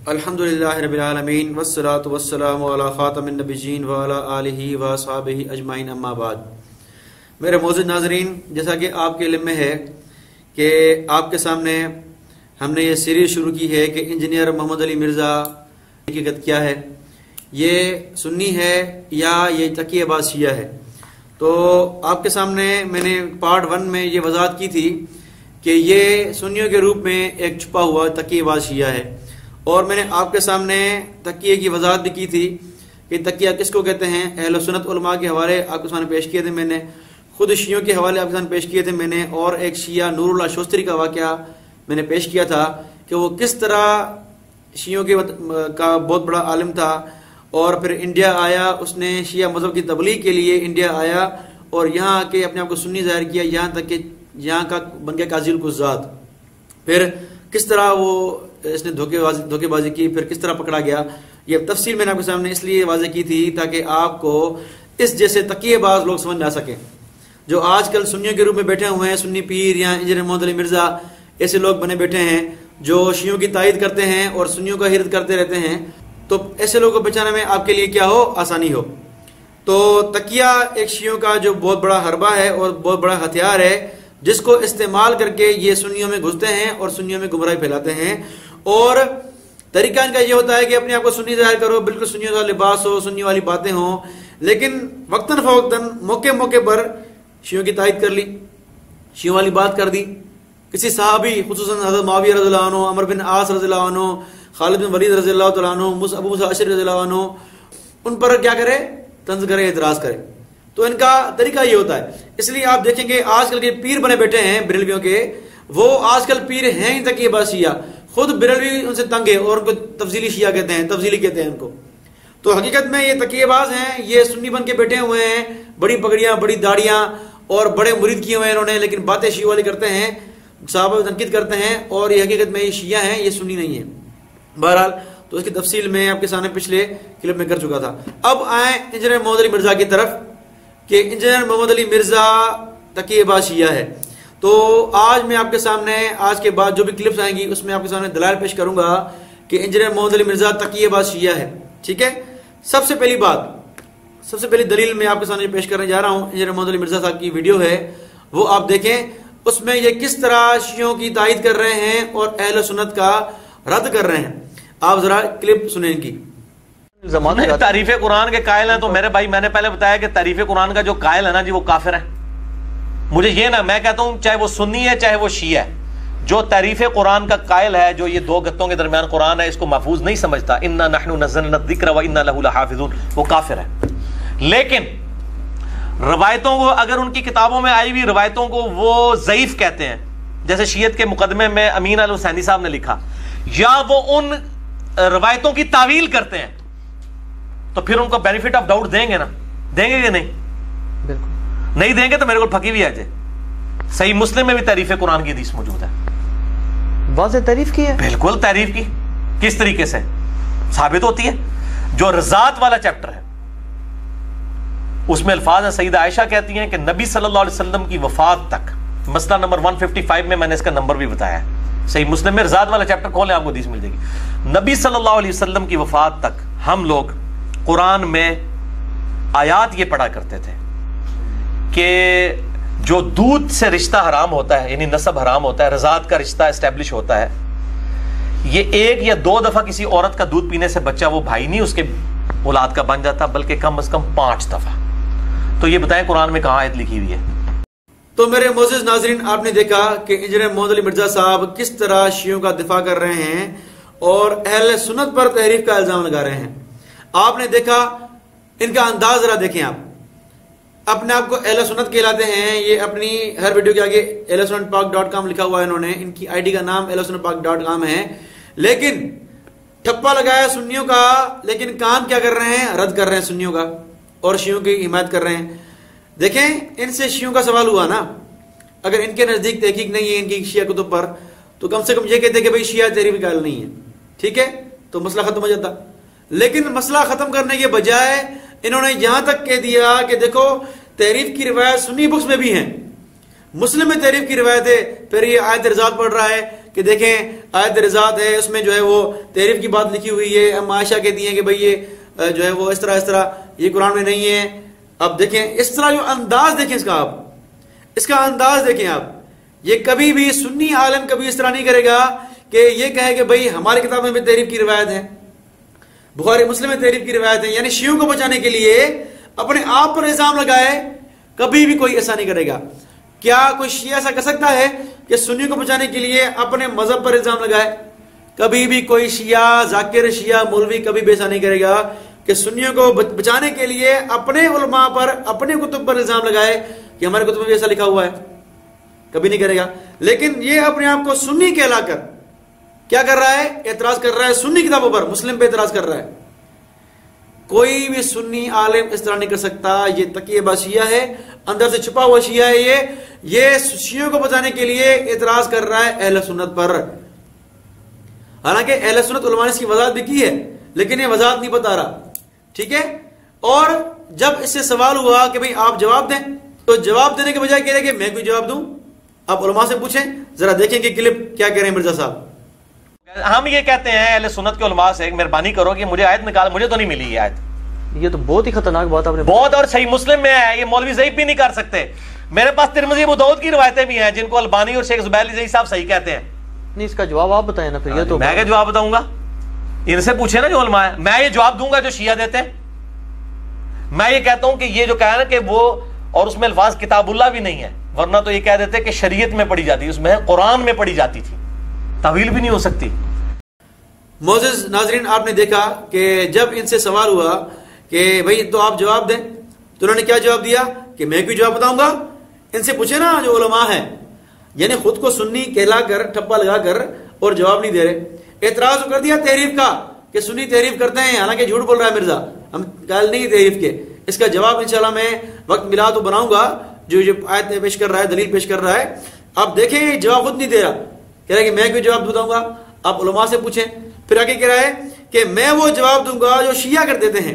الحمدللہ رب العالمین والصلاة والسلام علی خاتم النبیین وعلی آلہ وصحبہ اجمعین اما بعد۔ میرے معزز ناظرین، جیسا کہ آپ کے علم میں ہے کہ آپ کے سامنے ہم نے یہ سیریز شروع کی ہے کہ انجینئر محمد علی مرزا کی حقیقت کیا ہے، یہ سنی ہے یا یہ تقیہ باز شیعہ ہے۔ تو آپ کے سامنے میں نے پارٹ 1 میں یہ وضاحت کی تھی کہ یہ سنیوں کے روپ میں ایک چھپا ہوا تقیہ باز شیعہ ہے، اور میں نے آپ کے سامنے تقیہ کی وضاحت بھی کی تھی کہ تقیہ کس کو کہتے ہیں۔ اہل سنت علماء کے حوالے آپ کے سامنے پیش کیے تھے میں نے، خود شیعوں کے حوالے آپ کے سامنے پیش کیے تھے میں نے، اور ایک شیعہ نور اللہ شوستری کا واقعہ میں نے پیش کیا تھا کہ وہ کس طرح شیعوں کا بہت بڑا عالم تھا، اور پھر انڈیا آیا، اس نے شیعہ مذہب کی تبلیغ کے لیے انڈیا آیا اور یہاں آ کے اپنے آپ کو سنی ظاہر کیا، یہاں تک کہ یہاں کا بن گیا قاضی القضات۔ پھر کس طرح وہ اس نے دھوکے بازی کی، پھر کس طرح پکڑا گیا، یہ تفصیل میں نے آپ کے سامنے اس لیے واضح کی تھی تاکہ آپ کو اس جیسے تقیہ باز لوگ سمجھ نہ سکیں جو آج کل سنیوں کے روپ میں بیٹھے ہوئے ہیں، سنی پیر یا انجینئر محمد علی مرزا ایسے لوگ بنے بیٹھے ہیں جو شیعوں کی تائید کرتے ہیں اور سنیوں کا ہرد کرتے رہتے ہیں۔ تو ایسے لوگوں کو بچانے میں آپ کے لیے کیا ہو، آسانی ہو۔ تو تقیہ ایک شیعوں کا جو بہت بڑا حربہ ہے اور بہت بڑا ہتھیار ہے جس کو استعمال کر کے یہ سنیوں میں گھستے ہیں اور سنیوں میں گمراہی پھیلاتے ہیں، اور طریقہ ان کا یہ ہوتا ہے کہ اپنے آپ کو سنی ظاہر کرو، بالکل سنیوں کا لباس ہو، سنی والی باتیں ہوں، لیکن وقتاً فوقتاً موقع پر شیعوں کی تائید کر لی، شیعوں والی بات کر دی۔ کسی صحابی خصوصاً حضرت معاویہ رضی اللہ عنہ، عمر بن عاص رضی اللہ عنہ، خالد بن ولید رضی اللہ تعالیٰ عنہ، ابو موسیٰ اشعری رضی اللہ عنہ، ان پر کیا کرے، طنز کرے، اعتراض کرے۔ تو ان کا طریقہ یہ ہوتا ہے۔ اس لیے آپ دیکھیں گے آج کل کے پیر بنے بیٹھے ہیں بریلویوں کے، وہ آج کل پیر ہیں ہی تقیہ باز شیعہ، خود بریلوی ان سے تنگ ہے اور ان کو تفضیلی شیعہ کہتے ہیں، تفضیلی کہتے ہیں ان کو۔ تو حقیقت میں یہ تقیہ باز ہیں، یہ سنی بن کے بیٹھے ہوئے ہیں، بڑی پگڑیاں، بڑی داڑیاں اور بڑے مرید کیے ہوئے ہیں انہوں نے، لیکن باتیں شیعہ والی کرتے ہیں، صحابہ تنقید کرتے ہیں، اور یہ حقیقت میں یہ شیعہ ہیں، یہ سنی نہیں ہے۔ بہرحال تو اس کی تفصیل میں آپ کے سامنے پچھلے کلپ میں کر چکا تھا۔ اب آئیں انجینئر محمد علی مرزا کی طرف کہ انجینئر محمد علی مرزا تقیہ باز شیعہ ہے۔ تو آج میں آپ کے سامنے آج کے بعد جو بھی کلپس آئیں گی اس میں آپ کے سامنے دلائل پیش کروں گا کہ انجینئر محمد علی مرزا تقیہ باز شیعہ ہے، ٹھیک ہے۔ سب سے پہلی دلیل میں آپ کے سامنے پیش کرنے جا رہا ہوں، انجینئر محمد علی مرزا صاحب کی ویڈیو ہے، وہ آپ دیکھیں، اس میں یہ کس طرح شیعوں کی تائید کر رہے ہیں اور اہل سنت کا رد کر رہے ہیں۔ آپ ذرا کلپ سنیں ان کی۔ تعریف قرآن کے قائل ہیں تو میرے بھائی میں نے پہلے بتایا کہ تعریف قرآن کا جو قائل ہے نا جی وہ کافر ہے۔ مجھے یہ نہ، میں کہتا ہوں چاہے وہ سنی ہے چاہے وہ شیعہ ہے، جو تعریف قرآن کا قائل ہے، جو یہ دو گتوں کے درمیان قرآن ہے اس کو محفوظ نہیں سمجھتا، انا نحن نزلنا الذکر وانا لہ لحافظون، وہ کافر ہے۔ لیکن روایتوں کو اگر ان کی کتابوں میں آئی ہوئی روایتوں کو وہ ضعیف کہتے ہیں، جیسے شیعت کے مقدمے میں امین الحسینی صاحب نے لکھا، یا وہ ان روایتوں کی تعویل کرتے ہیں، تو پھر ان کو بینیفٹ آف ڈاؤٹ دیں گے نا، دیں گے کہ نہیں؟ بالکل نہیں دیں گے تو میرے کو پھکی بھی آ جائے۔ صحیح مسلم میں بھی تعریف قرآن کی حدیث موجود ہے، واضح تعریف کی ہے، بالکل تعریف کی، کس طریقے سے ثابت ہوتی ہے؟ جو رضاعت والا چیپٹر ہے اس میں الفاظ ہیں، سیدہ عائشہ کہتی ہیں کہ نبی صلی اللہ علیہ وسلم کی وفات تک، مسئلہ نمبر 155 میں نے اس کا نمبر بھی بتایا ہے، صحیح مسلم میں رضاعت والا چیپٹر کھولیں آپ کو حدیث مل جائے گی، نبی صلی اللہ علیہ وسلم کی وفات تک ہم لوگ قرآن میں آیات یہ پڑھا کرتے تھے کہ جو دودھ سے رشتہ حرام ہوتا ہے، یعنی نسب حرام ہوتا ہے، رضاعت کا رشتہ اسٹیبلش ہوتا ہے، یہ 1 یا 2 دفعہ کسی عورت کا دودھ پینے سے بچہ وہ بھائی نہیں اس کے اولاد کا بن جاتا، بلکہ کم از کم 5 دفعہ۔ تو یہ بتائیں قرآن میں کہاں آیت لکھی ہوئی ہے؟ تو میرے معزز ناظرین، آپ نے دیکھا کہ انجینئر محمد علی مرزا صاحب کس طرح شیعوں کا دفاع کر رہے ہیں اور اہل سنت پر تحریف کا الزام لگا رہے ہیں۔ آپ نے دیکھا ان کا انداز، ذرا دیکھیں، آپ اپنے آپ کو اہل سنت کہلاتے ہیں، یہ اپنی ہر ویڈیو کے آگے ahlsunnatpak.com لکھا ہوا ہے، انہوں نے ان کی آئی ڈی کا نام ahlsunnatpak.com ہے، لیکن ٹھپا لگایا سنیوں کا، لیکن کام کیا کر رہے ہیں، رد کر رہے ہیں سنیوں کا اور شیعوں کی حمایت کر رہے ہیں۔ دیکھیں ان سے شیعوں کا سوال ہوا نا، اگر ان کے نزدیک تحقیق نہیں ہے ان کی شیعہ کتب پر تو کم سے کم یہ کہتے کہ بھئی شیعہ تحریف قائل نہیں ہے، ٹھیک ہے، تو مسئلہ ختم ہو جاتا۔ لیکن مسئلہ ختم کرنے کے بجائے انہوں نے یہاں تک کہہ دیا کہ دیکھو تحریف کی روایت سنی بکس میں بھی ہیں، مسلم میں تحریف کی روایت ہے، پھر یہ آیت رضات پڑھ رہا ہے کہ دیکھیں آیت رضات ہے، اس میں جو ہے وہ تحریف کی بات لکھی ہوئی ہے، ام عائشہ کہتی ہیں کہ بھئی یہ جو ہے وہ اس طرح یہ قرآن میں نہیں ہے. اب دیکھیں اس طرح جو انداز دیکھیں اس کا، آپ اس کا انداز دیکھیں آپ. یہ کبھی بھی سنی عالم کبھی اس طرح نہیں کرے گا کہ یہ کہے کہ بھئی ہماری کتابوں میں تحریف کی روایت ہے، بخاری مسلم میں تحریف کی روایت ہے، یعنی شیعوں کو بچانے کے لیے اپنے آپ پر الزام لگائے. کبھی بھی کوئی ایسا نہیں کرے گا. کیا کوئی شیعہ ایسا کر سکتا ہے کہ سنیوں کو بچانے کے لیے اپنے مذہب پر الزام لگائے؟ کبھی بھی کوئی شیعہ، ذاکر شیعہ، مولوی کبھی بھی ایسا نہیں کرے گا کہ سنیوں کو بچانے کے لیے اپنے علماء پر، اپنے کتب پر الزام لگائے کہ ہمارے کتب میں بھی ایسا لکھا ہوا ہے. کبھی نہیں کرے گا. لیکن یہ اپنے آپ کو سنی کہلا کر کیا کر رہا ہے؟ اعتراض کر رہا ہے سنی کتابوں پر، مسلم پہ اعتراض کر رہا ہے. کوئی بھی سنی عالم اس طرح نہیں کر سکتا. یہ تقیہ باز شیعہ ہے، اندر سے چھپا ہوا شیعہ ہے. یہ شیعوں کو بچانے کے لیے اعتراض کر رہا ہے اہل سنت پر. حالانکہ اہل سنت علماء نے اس کی وضاحت بھی کی ہے، لیکن یہ وضاحت نہیں بتا رہا. ٹھیک ہے. اور جب اس سے سوال ہوا کہ بھئی آپ جواب دیں، تو جواب دینے کے بجائے کہہ رہے کہ میں کوئی جواب دوں. آپ علماء سے پوچھیں، ذرا دیکھیں کہ کلپ کیا کہہ رہے ہیں مرزا صاحب. ہم یہ کہتے ہیں اہل سنت کے علماء سے مہربانی کرو کہ مجھے آیت نکال، مجھے تو نہیں ملی یہ آیت. یہ تو بہت ہی خطرناک بات آپ نے بہت، اور صحیح مسلم میں ہے، یہ مولوی ضعیف بھی نہیں کر سکتے. میرے پاس ترمذی ابو داؤد کی روایتیں بھی ہیں جن کو البانی اور شیخ زبیر علی صاحب صحیح کہتے ہیں. نہیں، اس کا جواب آپ بتائیں نا. پھر یہ تو میں کیا جواب بتاؤں گا؟ ان سے پوچھے نا جو علماء ہیں. میں یہ جواب دوں گا جو شیعہ دیتے ہیں؟ میں یہ کہتا ہوں کہ یہ جو کہا نا کہ وہ، اور اس میں الفاظ کتاب اللہ بھی نہیں ہے، ورنہ تو یہ کہہ دیتے کہ شریعت میں پڑھی جاتی، اس میں قرآن میں پڑھی جاتی تھی، تعویل بھی نہیں ہو سکتی. معزز ناظرین، آپ نے دیکھا کہ جب ان سے سوال ہوا کہ بھئی تو آپ جواب دیں، تو انہوں نے کیا جواب دیا کہ میں کوئی جواب بتاؤں گا. ان سے پوچھے نا جو علماء ہیں، یعنی خود کو سنی کہلا کر، ٹھپا لگا کر، اور جواب نہیں دے رہے. اعتراض کر دیا تحریف کا کہ سنی تحریف کرتے ہیں، حالانکہ جھوٹ بول رہا ہے مرزا، ہم قائل نہیں تحریف کے. اس کا جواب انشاءاللہ میں وقت ملا تو بناؤں گا. جو آیت پیش کر رہا ہے، دلیل پیش کر رہا ہے، آپ دیکھیں جواب خود نہیں دے رہا. کہہ رہا ہے کہ میں کوئی جواب بتاؤں گا، آپ علماء سے پوچھیں. پھر آگے کہہ رہا ہے کہ میں وہ جواب دوں گا جو شیعہ کر دیتے ہیں.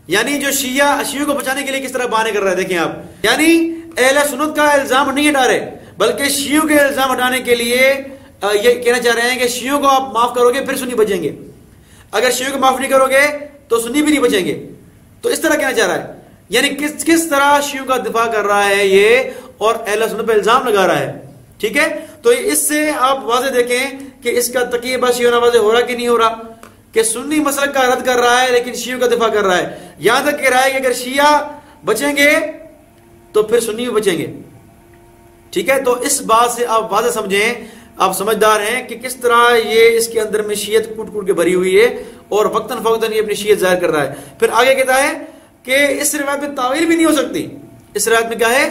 یعنی جو شیعوں کو بچانے کے لیے کس طرح بہانے کر رہا ہے، دیکھیں آپ. یعنی اہل سنت کا الزام نہیں ہٹا رہے، بلکہ شیعوں کے الزام ہٹانے کے لیے یہ کہنا چاہ رہے ہیں کہ شیعوں کو آپ معاف کرو گے پھر سنی بچیں گے، اگر شیعوں کو معاف نہیں کرو گے تو سنی بھی نہیں بچیں گے. تو اس طرح کہنا چاہ رہا ہے. یعنی کس طرح شیعوں کا دفاع کر رہا ہے یہ، اور اہل سنت پہ الزام لگا رہا ہے. ٹھیک ہے. تو اس سے آپ واضح دیکھیں کہ اس کا تقیہ باز شیعہ واضح ہو رہا کہ نہیں ہو رہا، کہ سنی مسلک کا رد کر رہا ہے لیکن شیعوں کا دفاع کر رہا ہے. یہاں تک کہہ رہا ہے کہ اگر شیعہ بچیں گے تو پھر سنی بھی بچیں گے. ٹھیک ہے. تو اس بات سے آپ واضح سمجھیں، آپ سمجھدار ہیں کہ کس طرح یہ اس کے اندر میں شیعت کوٹ کوٹ کے بھری ہوئی ہے، اور وقتاً فوقتاً یہ اپنی شیعت ظاہر کر رہا ہے. پھر آگے کہتا ہے کہ اس روایت میں تعویل بھی نہیں ہو سکتی. اس روایت میں کیا ہے؟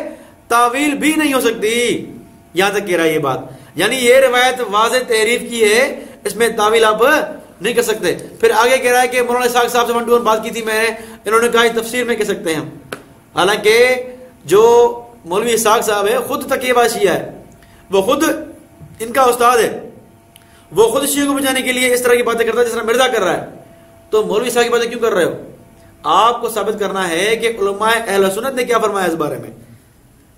تعویل بھی نہیں ہو سکتی. یہاں تک کہہ رہا ہے یہ بات. یعنی یہ روایت واضح تحریف کی ہے، اس میں تعویل آپ نہیں کر سکتے. پھر آگے کہہ رہا ہے کہ مولانا اسحاق صاحب سے 1 to 1 بات کی تھی میں نے، انہوں نے کہا تفسیر میں کہہ سکتے ہیں ہم. حالانکہ جو مولوی اسحاق صاحب ہے خود تقیہ باز شیعہ ہے، وہ خود ان کا استاد ہے، وہ خود شیعوں کو بچانے کے لیے اس طرح کی باتیں کرتا ہے جس طرح مرزا کر رہا ہے. تو مولوی صاحب کی باتیں کیوں کر رہے ہو؟ آپ کو ثابت کرنا ہے کہ علماء اہل سنت نے کیا فرمایا اس بارے میں.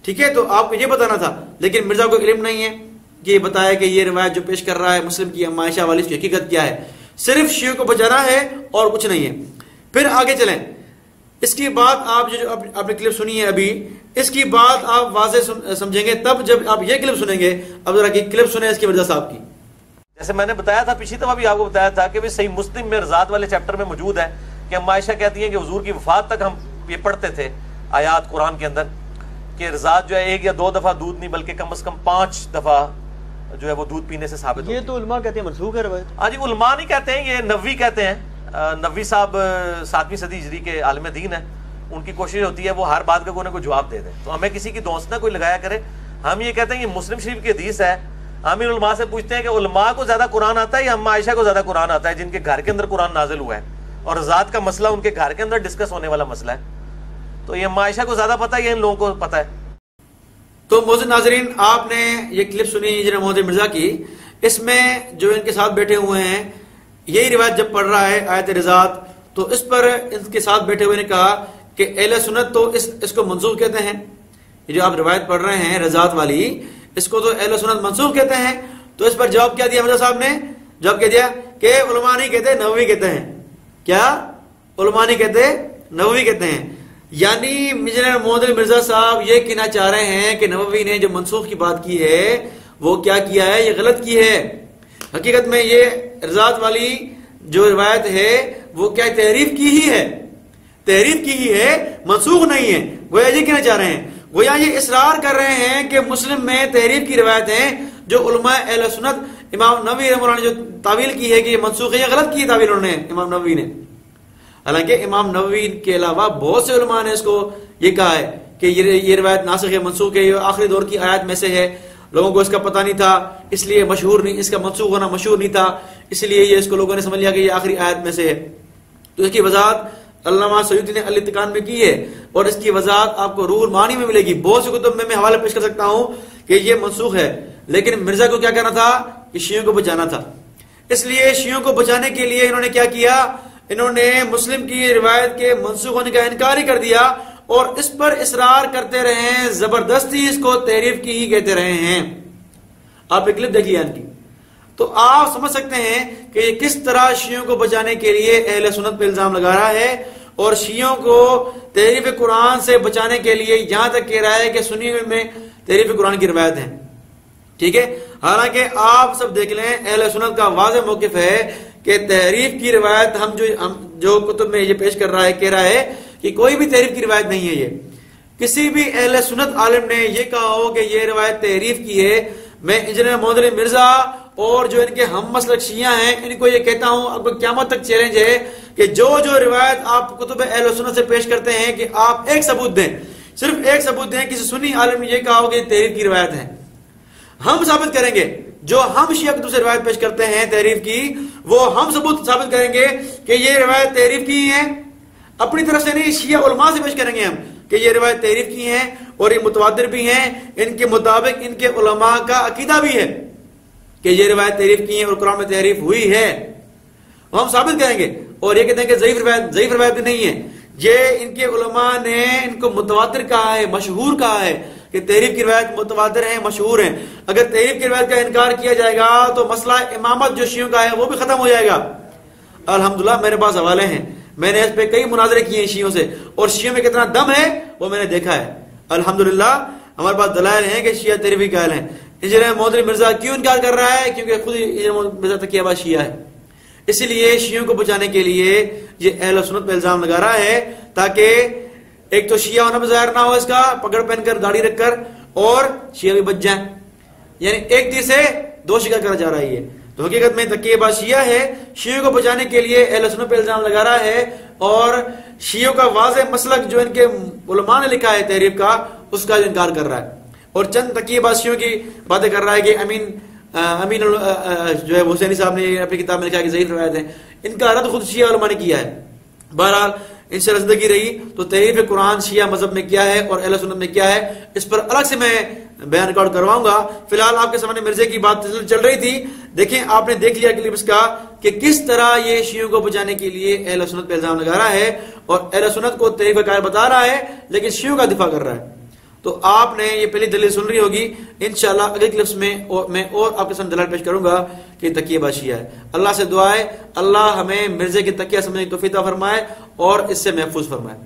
ٹھیک ہے. تو آپ کو یہ بتانا تھا، لیکن مرزا کو علم نہیں ہے کہ یہ بتایا کہ یہ روایت جو پیش کر رہا ہے مسلم کی ام عائشہ والی، اس کی حقیقت کیا ہے. صرف شیعوں کو بچانا ہے اور کچھ نہیں ہے. پھر آگے چلیں. اس کی بات آپ جو آپ نے کلپ سنی ہے ابھی، اس کی بات آپ واضح سمجھیں گے تب جب آپ یہ کلپ سنیں گے. اب ذرا کلپ سنیں اس کی مرزا صاحب کی. جیسے میں نے بتایا تھا پچھلی دفعہ بھی آپ کو بتایا تھا کہ صحیح مسلم میں رضاعت والے چیپٹر میں موجود ہے کہ ام عائشہ کہتی ہیں کہ حضور کی وفات تک ہم یہ پڑھتے تھے آیات قرآن کے اندر کہ رضاعت جو ہے 1 یا 2 دفعہ دودھ نہیں بلکہ کم از کم 5 دفعہ جو ہے وہ دودھ پینے سے ثابت ہوتی ہے. یہ تو علماء کہتے ہیں منسوخ ہے روایت. ہاں جی، علماء نہیں کہتے ہیں، یہ نووی کہتے ہیں. نووی صاحب 7ویں صدی ہجری کے عالم دین ہیں. ان کی کوشش ہوتی ہے وہ ہر بات کا کوئی نہ کوئی جواب دے دیں، تو ہمیں کسی کی دوست نہ کوئی لگایا کرے. ہم یہ کہتے ہیں کہ مسلم شریف کی حدیث ہے. ہم ان علماء سے پوچھتے ہیں کہ علماء کو زیادہ قرآن آتا ہے یا ام عائشہ کو زیادہ قرآن آتا ہے جن کے گھر کے اندر قرآن نازل ہوا ہے، اور رضاعت کا مسئلہ ان کے گھر کے اندر ڈسکس ہونے والا مسئلہ ہے. تو یہ ام عائشہ کو زیادہ پتہ ہے یا ان لوگوں کو پتہ ہے؟ تو معزز ناظرین، آپ نے یہ کلپ سنی جناب محمد مرزا کی. اس میں جو ان کے ساتھ بیٹھے ہوئے ہیں، یہی روایت جب پڑھ رہا ہے آیت رضاعت، تو اس پر ان کے ساتھ بیٹھے ہوئے نے کہا کہ اہل سنت تو اس کو منسوخ کہتے ہیں، یہ جو آپ روایت پڑھ رہے ہیں رضاعت والی، اس کو تو اہل سنت منسوخ کہتے ہیں. تو اس پر جواب کیا دیا مرزا صاحب نے؟ جواب کیا دیا کہ علماء نہیں کہتے، نووی کہتے ہیں. کیا؟ علماء نہیں کہتے، نووی کہتے ہیں. یعنی انجینئر محمد مرزا صاحب یہ کہنا چاہ رہے ہیں کہ نووی نے جو منسوخ کی بات کی ہے وہ کیا کیا ہے؟ یہ غلط کی ہے. حقیقت میں یہ رضاعت والی جو روایت ہے وہ کیا تحریف کی ہی ہے، تحریف کی ہی ہے، منسوخ نہیں ہے. گویا یہ کہنا چاہ رہے ہیں، گویا یہ اصرار کر رہے ہیں کہ مسلم میں تحریف کی روایت ہیں جو علماء اہل سنت امام نووی رحمہ اللہ نے جو تعویل کی ہے کہ یہ منسوخ ہے، یہ غلط کی تعویل انہوں نے امام نووی نے. حالانکہ امام نووی کے علاوہ بہت سے علماء نے اس کو یہ کہا ہے کہ یہ روایت ناسخ ہے، منسوخ ہے، یہ آخری دور کی آیات میں سے ہے، لوگوں کو اس کا پتہ نہیں تھا اس لیے مشہور نہیں، اس کا منسوخ ہونا مشہور نہیں تھا اس لیے یہ اس کو لوگوں نے سمجھ لیا کہ یہ آخری آیت میں سے ہے. تو اس کی وضاحت علامہ سیوطی نے الاتقان میں کی ہے اور اس کی وضاحت آپ کو روح المعانی میں ملے گی. بہت سی کتب میں حوالے پیش کر سکتا ہوں کہ یہ منسوخ ہے، لیکن مرزا کو کیا کرنا تھا کہ شیعوں کو بچانا تھا. اس لیے شیعوں کو بچانے کے لیے انہوں نے کیا کیا؟ انہوں نے مسلم کی روایت کے منسوخ ہونے کا انکار ہی کر دیا اور اس پر اصرار کرتے رہے ہیں، زبردستی اس کو تحریف کی ہی کہتے رہے ہیں. آپ ایک کلپ دیکھیے ان کی تو آپ سمجھ سکتے ہیں کہ یہ کس طرح شیعوں کو بچانے کے لیے اہل سنت پہ الزام لگا رہا ہے اور شیعوں کو تحریف قرآن سے بچانے کے لیے یہاں تک کہہ رہا ہے کہ سنی میں تحریف قرآن کی روایت ہے. ٹھیک ہے، حالانکہ آپ سب دیکھ لیں اہل سنت کا واضح موقف ہے کہ تحریف کی روایت ہم جو کتب میں یہ پیش کر رہا ہے کہہ رہا ہے کہ کوئی بھی تحریف کی روایت نہیں ہے. یہ کسی بھی اہل سنت عالم نے یہ کہا ہو کہ یہ روایت تحریف کی ہے، میں انجینئر محمد علی مرزا اور جو ان کے ہم مسلک شیعہ ہیں ان کو یہ کہتا ہوں، اب قیامت تک چیلنج ہے کہ جو روایت آپ کتب اہل سنت سے پیش کرتے ہیں کہ آپ ایک ثبوت دیں، صرف ایک ثبوت دیں. کسی سنی عالم نے یہ کہا ہو کہ تحریف کی روایت ہے، ہم ثابت کریں گے. جو ہم شیعہ کتب سے روایت پیش کرتے ہیں تحریف کی، وہ ہم ثبوت ثابت کریں گے کہ یہ روایت تحریف کی ہے. اپنی طرف سے نہیں، شیعہ علماء سے پیش کریں گے ہم کہ یہ روایت تحریف کی ہیں اور یہ متواتر بھی ہیں، ان کے مطابق ان کے علماء کا عقیدہ بھی ہے کہ یہ روایت تحریف کی ہیں اور قرآن میں تحریف ہوئی ہے. ہم ثابت کریں گے. اور یہ کہتے ہیں کہ ضعیف روایت بھی نہیں ہے، یہ ان کے علماء نے ان کو متواتر کہا ہے، مشہور کہا ہے کہ تحریف کی روایت متواتر ہیں، مشہور ہیں. اگر تحریف کی روایت کا انکار کیا جائے گا تو مسئلہ امامت جو شیعوں کا ہے وہ بھی ختم ہو جائے گا. الحمدللہ میرے پاس حوالے ہیں، میں نے اس پہ کئی مناظرے کیے ہیں شیعوں سے اور شیعوں میں کتنا دم ہے وہ میں نے دیکھا ہے. الحمدللہ ہمارے پاس دلائل ہیں کہ شیعہ تحریفی قائل ہیں. انجینئر محمد علی مرزا کیوں انکار کر رہا ہے؟ کیونکہ خود انجینئر محمد مرزا تقی آباد شیعہ ہے. اسی لیے شیعوں کو بچانے کے لیے یہ اہل سنت پہ الزام لگا رہا ہے تاکہ ایک تو شیعہ ہونا بھی ظاہر نہ ہو اس کا، پگڑ پہن کر داڑھی رکھ کر، اور شیعہ بھی بچ جائیں. یعنی ایک تیر سے دو شکار کرنا چاہ رہا ہے یہ. تو حقیقت میں تقی آباد شیعہ ہے، شیعوں کو بچانے کے لیے اہل سنت پہ الزام لگا رہا ہے اور شیعوں کا واضح مسلک جو ان کے علماء نے لکھا ہے تحریف کا اس کا انکار کر رہا ہے اور چند تقی آباد شیعوں کی باتیں کر رہا ہے کہ امین جو ہے حسینی صاحب نے اپنی کتاب میں لکھا کہ ضعیف روایت ہے. ان کا رد خود شیعہ علماء نے کیا ہے. بہرحال ان سے رسیدگی رہی تو تحریف قرآن شیعہ مذہب میں کیا ہے اور اہل سنت میں کیا ہے اس پر الگ سے میں بیان ریکارڈ کرواؤں گا. فی الحال آپ کے سامنے مرزے کی بات چل رہی تھی، دیکھیں آپ نے دیکھ لیا کلپ اس کا کہ کس طرح یہ شیعوں کو بچانے کے لیے اہل سنت پہ الزام لگا رہا ہے اور اہل سنت کو تحریف کا قائل بتا رہا ہے لیکن شیعوں کا دفاع کر رہا ہے. تو آپ نے یہ پہلی دلیل سن رہی ہوگی. انشاءاللہ اگلے کلپس میں میں اور آپ کے سامنے دلائل پیش کروں گا کہ تقی آباد شیعہ ہے. اللہ سے دعا ہے اللہ ہمیں مرزے کی تقیہ سمجھنے کی توفیق عطا فرمائے اور اس سے محفوظ فرمائے.